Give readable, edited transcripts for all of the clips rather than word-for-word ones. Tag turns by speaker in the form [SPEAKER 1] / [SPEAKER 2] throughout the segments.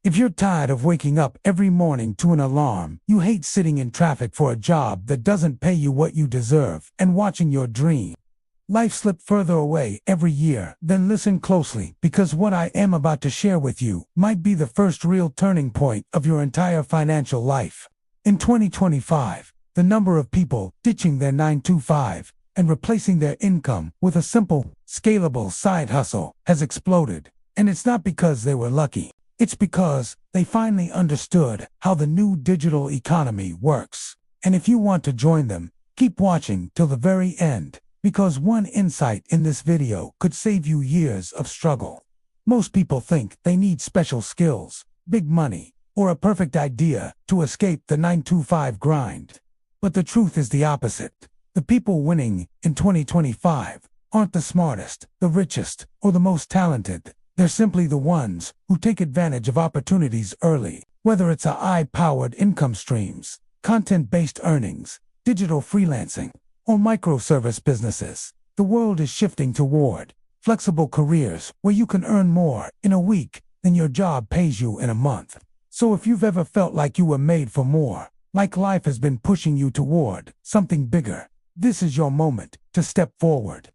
[SPEAKER 1] If you're tired of waking up every morning to an alarm, you hate sitting in traffic for a job that doesn't pay you what you deserve, and watching your dream life slip further away every year, then listen closely, because what I am about to share with you might be the first real turning point of your entire financial life. In 2025, the number of people ditching their 9-to-5 and replacing their income with a simple, scalable side hustle has exploded. And it's not because they were lucky. It's because they finally understood how the new digital economy works. And if you want to join them, keep watching till the very end, because one insight in this video could save you years of struggle. Most people think they need special skills, big money, or a perfect idea to escape the 9-to-5 grind. But the truth is the opposite. The people winning in 2025 aren't the smartest, the richest, or the most talented. They're simply the ones who take advantage of opportunities early. Whether it's AI-powered income streams, content-based earnings, digital freelancing, or microservice businesses, the world is shifting toward flexible careers where you can earn more in a week than your job pays you in a month. So if you've ever felt like you were made for more, like life has been pushing you toward something bigger, this is your moment to step forward.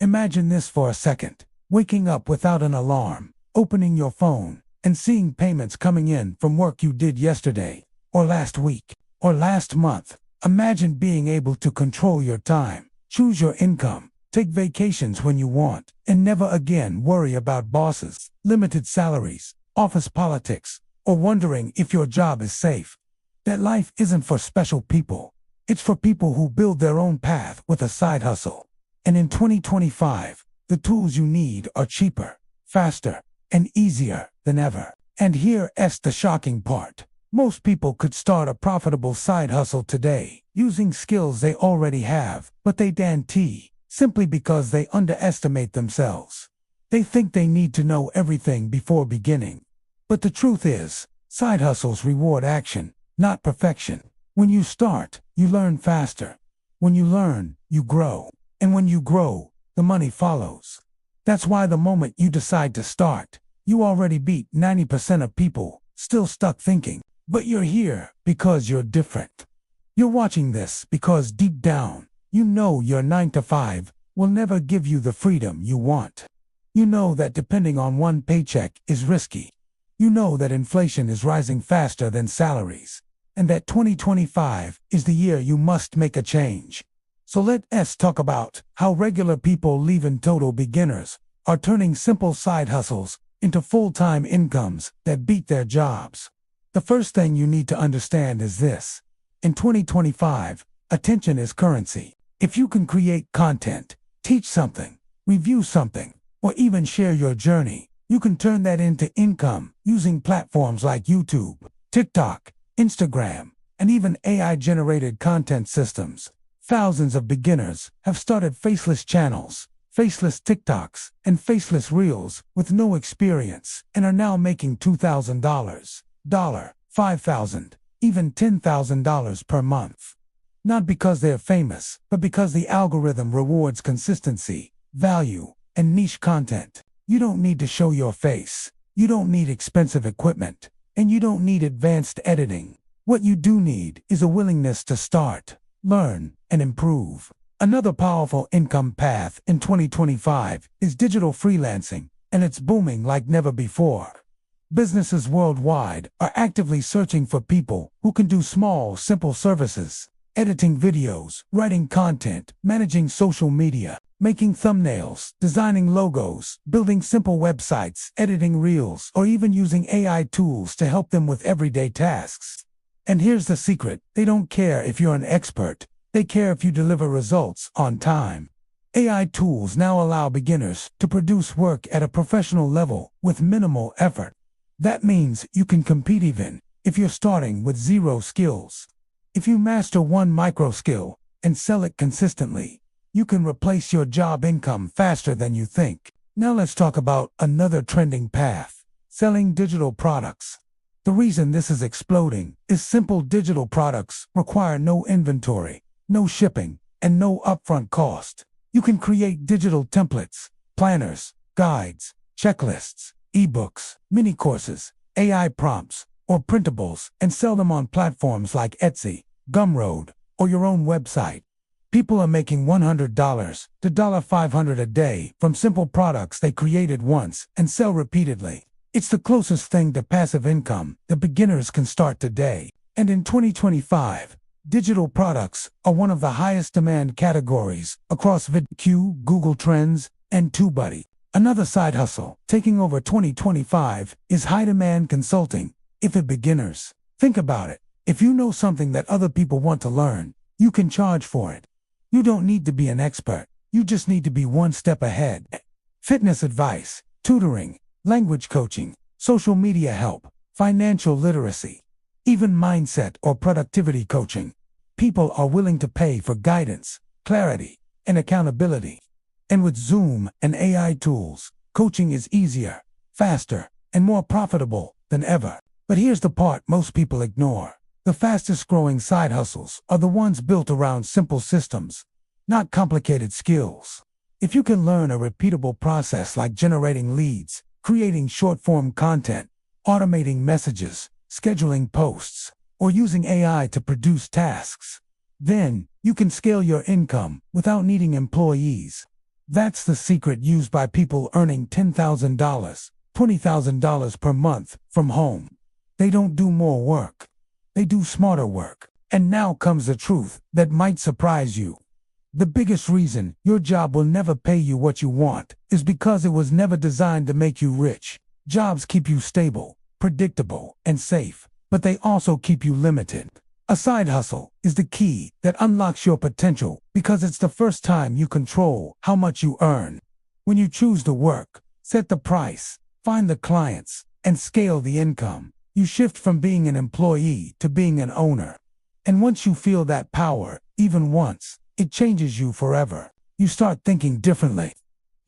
[SPEAKER 1] Imagine this for a second. Waking up without an alarm, opening your phone, and seeing payments coming in from work you did yesterday, or last week, or last month. Imagine being able to control your time, choose your income, take vacations when you want, and never again worry about bosses, limited salaries, office politics, or wondering if your job is safe. That life isn't for special people. It's for people who build their own path with a side hustle. And in 2025, the tools you need are cheaper, faster, and easier than ever. And here's the shocking part. Most people could start a profitable side hustle today using skills they already have, but they can't, simply because they underestimate themselves. They think they need to know everything before beginning. But the truth is, side hustles reward action, not perfection. When you start, you learn faster. When you learn, you grow. And when you grow, the money follows. That's why the moment you decide to start, you already beat 90% of people still stuck thinking. But you're here because you're different. You're watching this because deep down, you know your 9-to-5 will never give you the freedom you want. You know that depending on one paycheck is risky. You know that inflation is rising faster than salaries, and that 2025 is the year you must make a change. So let's talk about how regular people, even total beginners, are turning simple side hustles into full-time incomes that beat their jobs. The first thing you need to understand is this. In 2025, attention is currency. If you can create content, teach something, review something, or even share your journey, you can turn that into income using platforms like YouTube, TikTok, Instagram, and even AI-generated content systems. Thousands of beginners have started faceless channels, faceless TikToks, and faceless reels with no experience and are now making $2,000, $5,000, even $10,000 per month. Not because they're famous, but because the algorithm rewards consistency, value, and niche content. You don't need to show your face. You don't need expensive equipment. And you don't need advanced editing. What you do need is a willingness to start, learn, and improve. Another powerful income path in 2025 is digital freelancing, and it's booming like never before. Businesses worldwide are actively searching for people who can do small, simple services, editing videos, writing content, managing social media, making thumbnails, designing logos, building simple websites, editing reels, or even using AI tools to help them with everyday tasks. And here's the secret: they don't care if you're an expert. They care if you deliver results on time. AI tools now allow beginners to produce work at a professional level with minimal effort. That means you can compete even if you're starting with zero skills. If you master one micro skill and sell it consistently, you can replace your job income faster than you think. Now let's talk about another trending path: selling digital products. The reason this is exploding is simple. Digital products require no inventory, no shipping, and no upfront cost. You can create digital templates, planners, guides, checklists, ebooks, mini courses, AI prompts, or printables and sell them on platforms like Etsy, Gumroad, or your own website. People are making $100 to $500 a day from simple products they created once and sell repeatedly. It's the closest thing to passive income that beginners can start today. And in 2025, digital products are one of the highest demand categories across VidQ, Google Trends, and TubeBuddy. Another side hustle taking over 2025 is high-demand consulting. If for beginners, think about it. If you know something that other people want to learn, you can charge for it. You don't need to be an expert. You just need to be one step ahead. Fitness advice, tutoring, language coaching, social media help, financial literacy, even mindset or productivity coaching. People are willing to pay for guidance, clarity, and accountability. And with Zoom and AI tools, coaching is easier, faster, and more profitable than ever. But here's the part most people ignore. The fastest growing side hustles are the ones built around simple systems, not complicated skills. If you can learn a repeatable process like generating leads, creating short-form content, automating messages, scheduling posts, or using AI to produce tasks, then you can scale your income without needing employees. That's the secret used by people earning $10,000, $20,000 per month from home. They don't do more work. They do smarter work. And now comes the truth that might surprise you. The biggest reason your job will never pay you what you want is because it was never designed to make you rich. Jobs keep you stable, predictable, and safe, but they also keep you limited. A side hustle is the key that unlocks your potential because it's the first time you control how much you earn. When you choose to work, set the price, find the clients, and scale the income, you shift from being an employee to being an owner. And once you feel that power, even once, it changes you forever. You start thinking differently.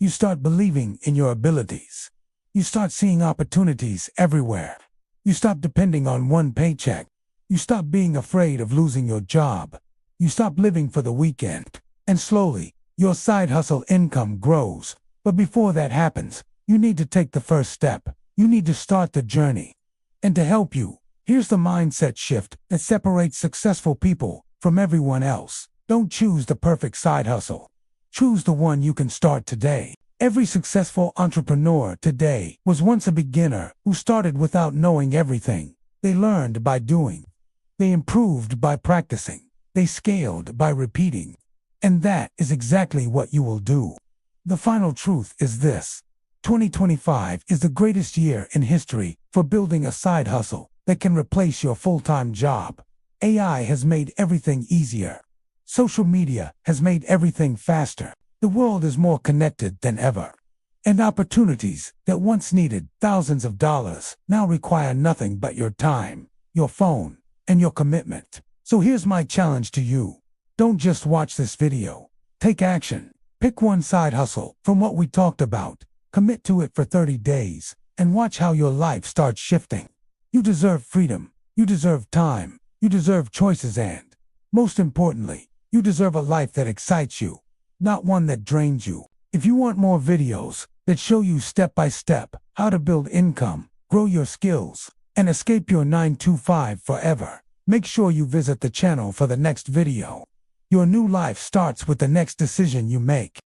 [SPEAKER 1] You start believing in your abilities. You start seeing opportunities everywhere. You stop depending on one paycheck. You stop being afraid of losing your job. You stop living for the weekend. And slowly, your side hustle income grows. But before that happens, you need to take the first step. You need to start the journey. And to help you, here's the mindset shift that separates successful people from everyone else. Don't choose the perfect side hustle. Choose the one you can start today. Every successful entrepreneur today was once a beginner who started without knowing everything. They learned by doing. They improved by practicing. They scaled by repeating. And that is exactly what you will do. The final truth is this. 2025 is the greatest year in history for building a side hustle that can replace your full-time job. AI has made everything easier. Social media has made everything faster. The world is more connected than ever. And opportunities that once needed thousands of dollars now require nothing but your time, your phone, and your commitment. So here's my challenge to you. Don't just watch this video. Take action. Pick one side hustle from what we talked about. Commit to it for 30 days and watch how your life starts shifting. You deserve freedom. You deserve time. You deserve choices and, most importantly, you deserve a life that excites you, not one that drains you. If you want more videos that show you step by step how to build income, grow your skills, and escape your 9-to-5 forever, make sure you visit the channel for the next video. Your new life starts with the next decision you make.